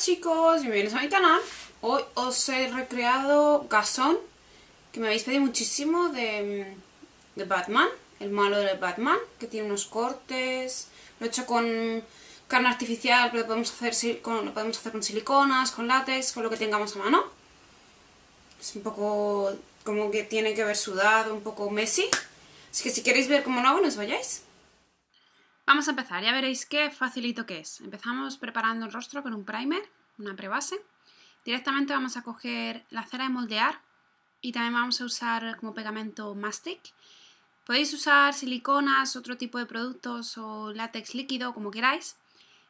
chicos, bienvenidos a mi canal. Hoy os he recreado Gasón, que me habéis pedido muchísimo de Batman, el malo de Batman, que tiene unos cortes. Lo he hecho con carne artificial, pero lo podemos hacer con siliconas, con látex, con lo que tengamos a mano. Es un poco como que tiene que ver sudado, un poco messy. Así que si queréis ver cómo lo hago, no os vayáis. Vamos a empezar, ya veréis qué facilito que es. Empezamos preparando el rostro con un primer, una prebase. Directamente vamos a coger la cera de moldear y también vamos a usar como pegamento mastic. Podéis usar siliconas, otro tipo de productos o látex líquido, como queráis.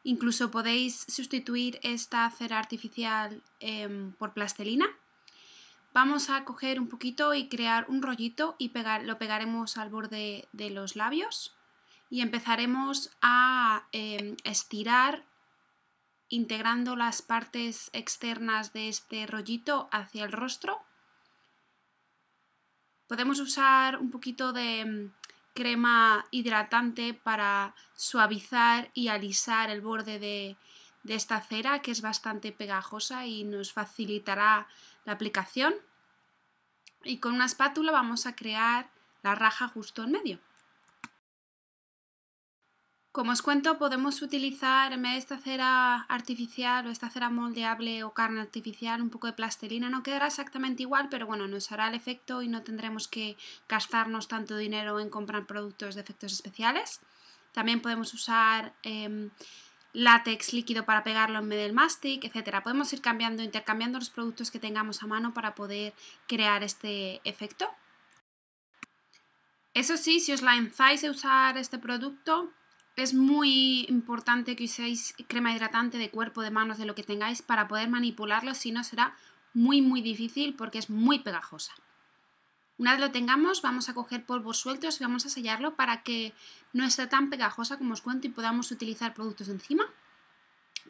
Incluso podéis sustituir esta cera artificial por plastilina. Vamos a coger un poquito y crear un rollito y lo pegaremos al borde de los labios. Y empezaremos a estirar integrando las partes externas de este rollito hacia el rostro. Podemos usar un poquito de crema hidratante para suavizar y alisar el borde de esta cera, que es bastante pegajosa y nos facilitará la aplicación. Y con una espátula vamos a crear la raja justo en medio. Como os cuento, podemos utilizar en vez de esta cera artificial o esta cera moldeable o carne artificial un poco de plastilina. No quedará exactamente igual, pero bueno, nos hará el efecto y no tendremos que gastarnos tanto dinero en comprar productos de efectos especiales. También podemos usar látex líquido para pegarlo en medio del mastic, etc. Podemos ir intercambiando los productos que tengamos a mano para poder crear este efecto. Eso sí, si os lanzáis a usar este producto, es muy importante que uséis crema hidratante de cuerpo, de manos, de lo que tengáis para poder manipularlo, si no será muy difícil porque es muy pegajosa. Una vez lo tengamos, vamos a coger polvos sueltos y vamos a sellarlo para que no esté tan pegajosa como os cuento y podamos utilizar productos encima.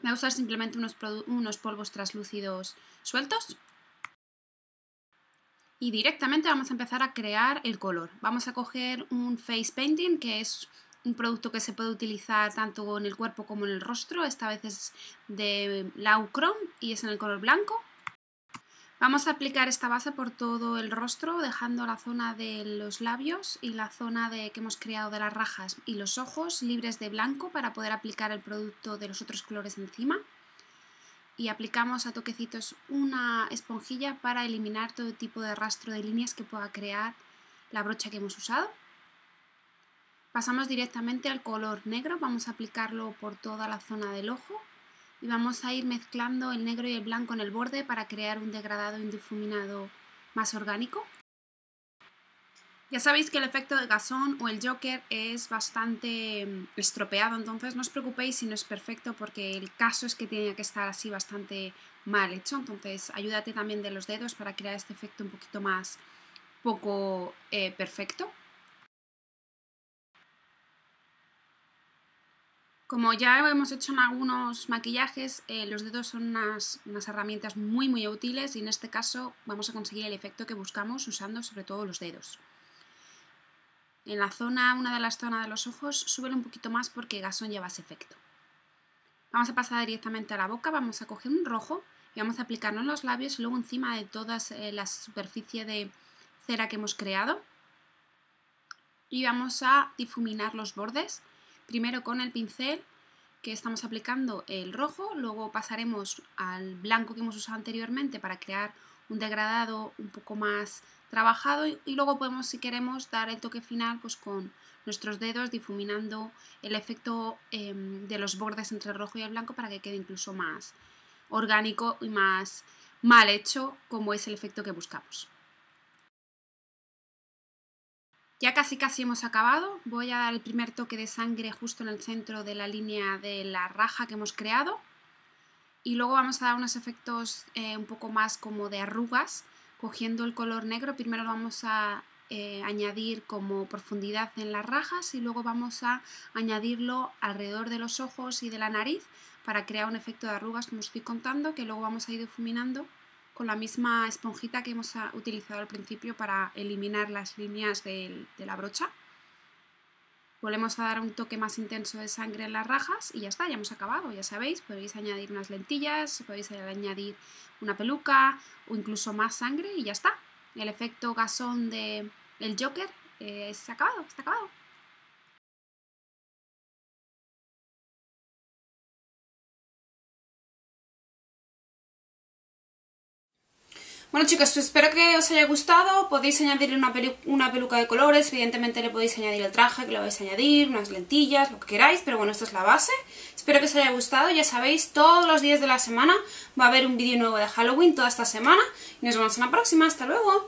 Voy a usar simplemente unos polvos translúcidos sueltos. Y directamente vamos a empezar a crear el color. Vamos a coger un face painting, que es un producto que se puede utilizar tanto en el cuerpo como en el rostro. Esta vez es de Lancôme y es en el color blanco. Vamos a aplicar esta base por todo el rostro, dejando la zona de los labios y la zona que hemos creado de las rajas y los ojos libres de blanco para poder aplicar el producto de los otros colores encima. Y aplicamos a toquecitos una esponjilla para eliminar todo tipo de rastro de líneas que pueda crear la brocha que hemos usado. Pasamos directamente al color negro, vamos a aplicarlo por toda la zona del ojo y vamos a ir mezclando el negro y el blanco en el borde para crear un degradado y un difuminado más orgánico. Ya sabéis que el efecto de Gasón o el Joker es bastante estropeado, entonces no os preocupéis si no es perfecto porque el caso es que tiene que estar así bastante mal hecho, entonces ayúdate también de los dedos para crear este efecto un poquito más poco perfecto. Como ya hemos hecho en algunos maquillajes, los dedos son unas herramientas muy útiles y en este caso vamos a conseguir el efecto que buscamos usando sobre todo los dedos. En una de las zonas de los ojos, súbelo un poquito más porque Gasón lleva ese efecto. Vamos a pasar directamente a la boca, vamos a coger un rojo y vamos a aplicarlo en los labios y luego encima de toda la superficie de cera que hemos creado. Y vamos a difuminar los bordes, primero con el pincel que estamos aplicando el rojo, luego pasaremos al blanco que hemos usado anteriormente para crear un degradado un poco más trabajado y luego podemos, si queremos, dar el toque final pues con nuestros dedos difuminando el efecto de los bordes entre el rojo y el blanco para que quede incluso más orgánico y más mal hecho, como es el efecto que buscamos. Ya casi hemos acabado, voy a dar el primer toque de sangre justo en el centro de la línea de la raja que hemos creado y luego vamos a dar unos efectos un poco más como de arrugas, cogiendo el color negro. Primero lo vamos a añadir como profundidad en las rajas y luego vamos a añadirlo alrededor de los ojos y de la nariz para crear un efecto de arrugas como os estoy contando, que luego vamos a ir difuminando con la misma esponjita que hemos utilizado al principio para eliminar las líneas de la brocha. volvemos a dar un toque más intenso de sangre en las rajas y ya está, ya hemos acabado, ya sabéis, podéis añadir unas lentillas, podéis añadir una peluca o incluso más sangre y ya está. El efecto gasón del Joker está acabado, está acabado. Bueno chicos, pues espero que os haya gustado, podéis añadirle una peluca de colores, evidentemente le podéis añadir el traje que le vais a añadir, unas lentillas, lo que queráis, pero bueno, esta es la base. Espero que os haya gustado, ya sabéis, todos los días de la semana va a haber un vídeo nuevo de Halloween toda esta semana y nos vemos en la próxima, hasta luego.